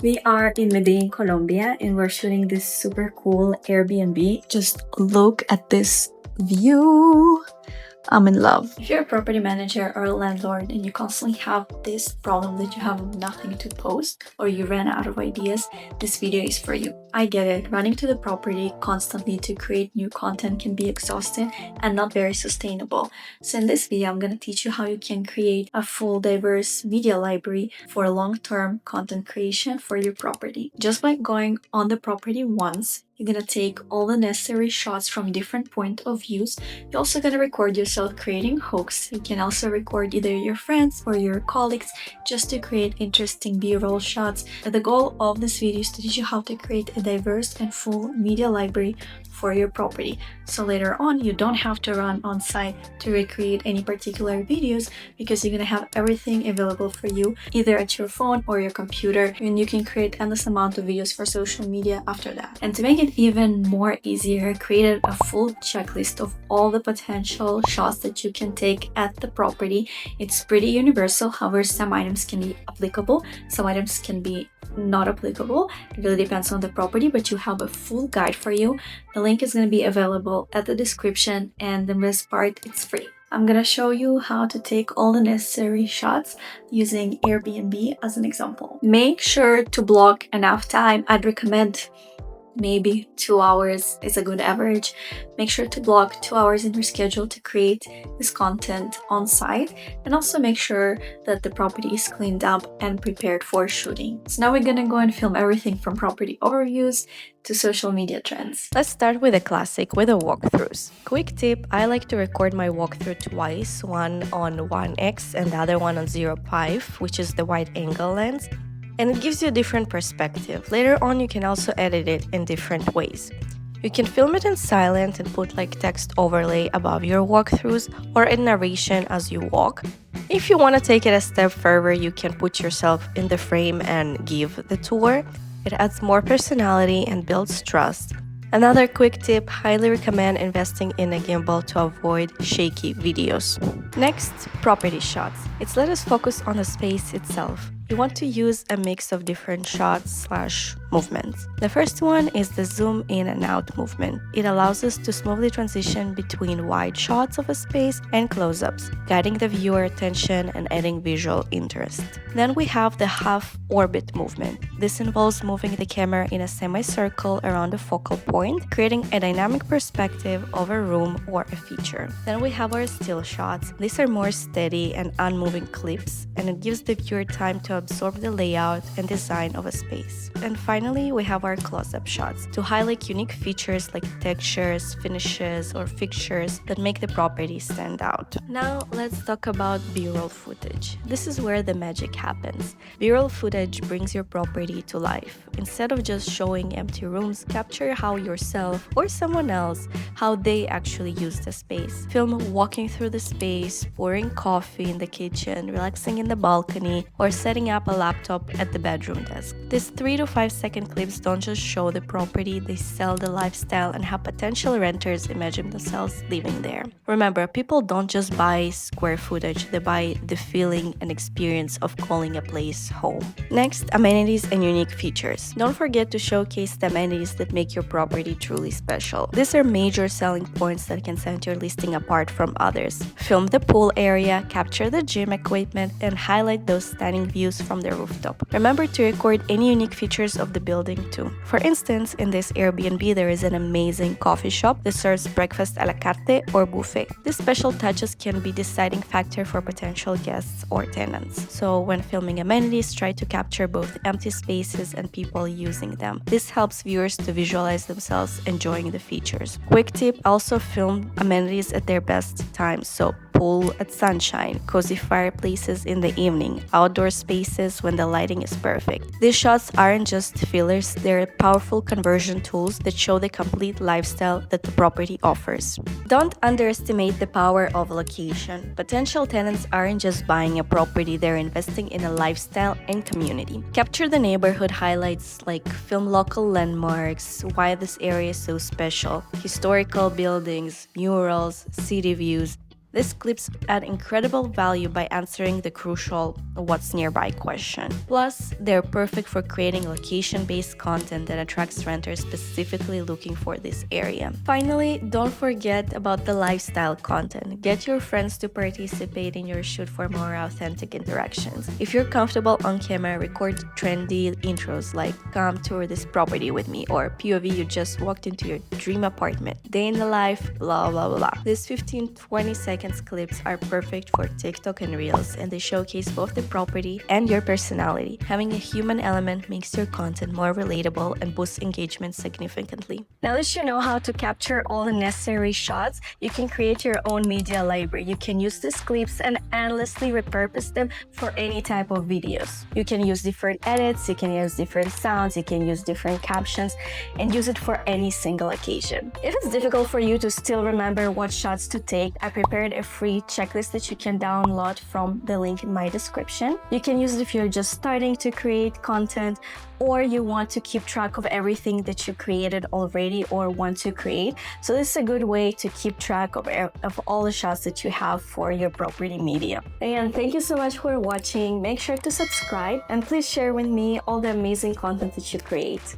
We are in Medellin, Colombia, and we're shooting this super cool Airbnb. Just look at this view. I'm in love. If you're a property manager or a landlord and you constantly have this problem that you have nothing to post or you ran out of ideas, this video is for you. I get it. Running to the property constantly to create new content can be exhausting and not very sustainable. So in this video, I'm going to teach you how you can create a full diverse media library for long-term content creation for your property. Just by going on the property once, you're gonna take all the necessary shots from different point of views. You're also gonna record yourself creating hooks. You can also record either your friends or your colleagues just to create interesting B-roll shots. The goal of this video is to teach you how to create a diverse and full media library for your property. So later on, you don't have to run on site to recreate any particular videos because you're gonna have everything available for you either at your phone or your computer, and you can create endless amount of videos for social media after that. And to make it even more easier, I created a full checklist of all the potential shots that you can take at the property. It's pretty universal, however, some items can be applicable, some items can be not applicable. It really depends on the property, but you have a full guide for you. The link is going to be available at the description, and the best part, it's free. I'm gonna show you how to take all the necessary shots using Airbnb as an example. Make sure to block enough time. I'd recommend maybe 2 hours is a good average. Make sure to block 2 hours in your schedule to create this content on site, and also make sure that the property is cleaned up and prepared for shooting. So now we're gonna go and film everything from property overviews to social media trends. Let's start with a classic, with the walkthroughs. Quick tip, I like to record my walkthrough twice, one on 1x and the other one on 0.5, which is the wide angle lens, and it gives you a different perspective. Later on, you can also edit it in different ways. You can film it in silent and put like text overlay above your walkthroughs or in narration as you walk. If you want to take it a step further, you can put yourself in the frame and give the tour. It adds more personality and builds trust. Another quick tip, highly recommend investing in a gimbal to avoid shaky videos. Next, property shots. It's let us focus on the space itself. You want to use a mix of different shots/movements. The first one is the zoom in and out movement. It allows us to smoothly transition between wide shots of a space and close-ups, guiding the viewer attention and adding visual interest. Then we have the half orbit movement. This involves moving the camera in a semicircle around a focal point, creating a dynamic perspective of a room or a feature. Then we have our still shots. These are more steady and unmoving clips, and it gives the viewer time to absorb the layout and design of a space. And finally, we have our close-up shots to highlight unique features like textures, finishes, or fixtures that make the property stand out. Now, let's talk about B-roll footage. This is where the magic happens. B-roll footage brings your property to life. Instead of just showing empty rooms, capture how yourself or someone else, how they actually use the space. Film walking through the space, pouring coffee in the kitchen, relaxing in the balcony, or setting up a laptop at the bedroom desk. These 3 to 5 second clips don't just show the property, they sell the lifestyle and how potential renters imagine themselves living there. Remember, people don't just buy square footage, they buy the feeling and experience of calling a place home. Next, amenities and unique features. Don't forget to showcase the amenities that make your property truly special. These are major selling points that can set your listing apart from others. Film the pool area, capture the gym equipment, and highlight those stunning views from the rooftop. Remember to record any unique features of the building too. For instance, in this Airbnb, there is an amazing coffee shop that serves breakfast a la carte or buffet. These special touches can be deciding factor for potential guests or tenants. So when filming amenities, try to capture both empty spaces and people using them. This helps viewers to visualize themselves enjoying the features. Quick tip, also film amenities at their best times. So pool at sunshine, cozy fireplaces in the evening, outdoor spaces when the lighting is perfect. These shots aren't just fillers, they're powerful conversion tools that show the complete lifestyle that the property offers. Don't underestimate the power of location. Potential tenants aren't just buying a property, they're investing in a lifestyle and community. Capture the neighborhood highlights, like film local landmarks, why this area is so special, historical buildings, murals, city views. These clips add incredible value by answering the crucial "what's nearby" question. Plus, they're perfect for creating location-based content that attracts renters specifically looking for this area. Finally, don't forget about the lifestyle content. Get your friends to participate in your shoot for more authentic interactions. If you're comfortable on camera, record trendy intros like "come tour this property with me" or POV "you just walked into your dream apartment," "day in the life," blah blah blah. These 15-20 seconds clips are perfect for TikTok and Reels, and they showcase both the property and your personality. Having a human element makes your content more relatable and boosts engagement significantly. Now that you know how to capture all the necessary shots, you can create your own media library. You can use these clips and endlessly repurpose them for any type of videos. You can use different edits, you can use different sounds, you can use different captions, and use it for any single occasion. If it's difficult for you to still remember what shots to take, I prepared a free checklist that you can download from the link in my description. You can use it if you're just starting to create content, or you want to keep track of everything that you created already or want to create. So this is a good way to keep track of all the shots that you have for your property media. Again, thank you so much for watching. Make sure to subscribe and please share with me all the amazing content that you create.